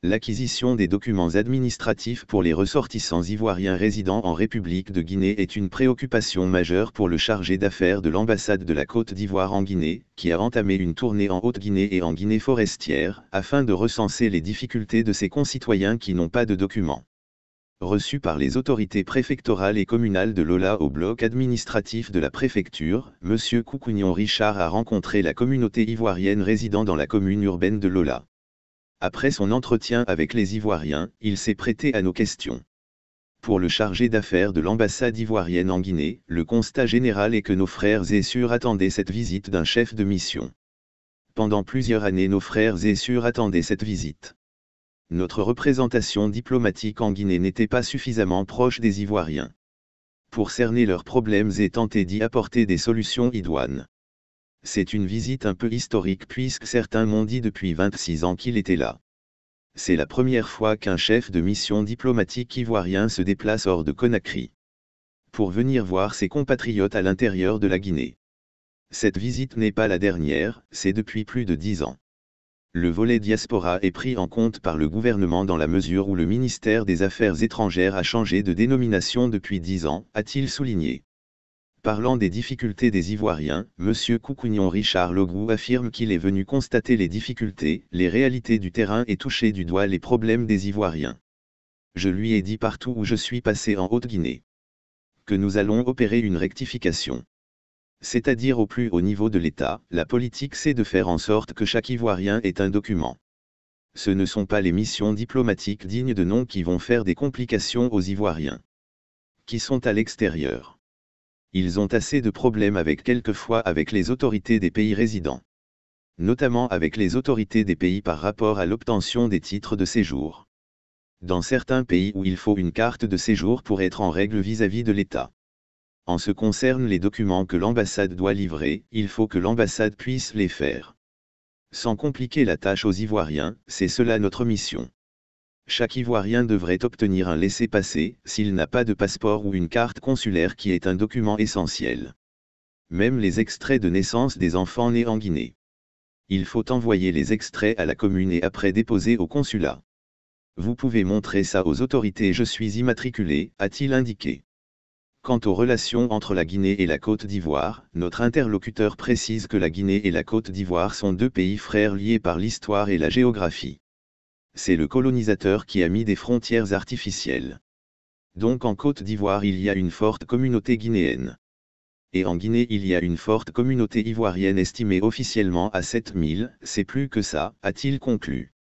L'acquisition des documents administratifs pour les ressortissants ivoiriens résidant en République de Guinée est une préoccupation majeure pour le chargé d'affaires de l'ambassade de la Côte d'Ivoire en Guinée, qui a entamé une tournée en Haute-Guinée et en Guinée forestière, afin de recenser les difficultés de ses concitoyens qui n'ont pas de documents. Reçu par les autorités préfectorales et communales de Lola au bloc administratif de la préfecture, M. Koukouignon Richard a rencontré la communauté ivoirienne résidant dans la commune urbaine de Lola. Après son entretien avec les Ivoiriens, il s'est prêté à nos questions. Pour le chargé d'affaires de l'ambassade ivoirienne en Guinée, le constat général est que nos frères et sœurs attendaient cette visite d'un chef de mission. Pendant plusieurs années nos frères et sœurs attendaient cette visite. Notre représentation diplomatique en Guinée n'était pas suffisamment proche des Ivoiriens pour cerner leurs problèmes et tenter d'y apporter des solutions idoines. C'est une visite un peu historique puisque certains m'ont dit depuis 26 ans qu'il était là. C'est la première fois qu'un chef de mission diplomatique ivoirien se déplace hors de Conakry pour venir voir ses compatriotes à l'intérieur de la Guinée. Cette visite n'est pas la dernière, c'est depuis plus de 10 ans. Le volet diaspora est pris en compte par le gouvernement dans la mesure où le ministère des Affaires étrangères a changé de dénomination depuis 10 ans, a-t-il souligné. Parlant des difficultés des Ivoiriens, M. Koukouignon Richard Logrou affirme qu'il est venu constater les difficultés, les réalités du terrain et toucher du doigt les problèmes des Ivoiriens. Je lui ai dit partout où je suis passé en Haute-Guinée que nous allons opérer une rectification. C'est-à-dire au plus haut niveau de l'État, la politique c'est de faire en sorte que chaque Ivoirien ait un document. Ce ne sont pas les missions diplomatiques dignes de nom qui vont faire des complications aux Ivoiriens qui sont à l'extérieur. Ils ont assez de problèmes quelquefois avec les autorités des pays résidents. Notamment avec les autorités des pays par rapport à l'obtention des titres de séjour. Dans certains pays où il faut une carte de séjour pour être en règle vis-à-vis de l'État. En ce qui concerne les documents que l'ambassade doit livrer, il faut que l'ambassade puisse les faire. Sans compliquer la tâche aux Ivoiriens, c'est cela notre mission. Chaque Ivoirien devrait obtenir un laissez-passer, s'il n'a pas de passeport ou une carte consulaire qui est un document essentiel. Même les extraits de naissance des enfants nés en Guinée. Il faut envoyer les extraits à la commune et après déposer au consulat. Vous pouvez montrer ça aux autorités. Je suis immatriculé, a-t-il indiqué. Quant aux relations entre la Guinée et la Côte d'Ivoire, notre interlocuteur précise que la Guinée et la Côte d'Ivoire sont deux pays frères liés par l'histoire et la géographie. C'est le colonisateur qui a mis des frontières artificielles. Donc en Côte d'Ivoire il y a une forte communauté guinéenne. Et en Guinée il y a une forte communauté ivoirienne estimée officiellement à 7000, c'est plus que ça, a-t-il conclu.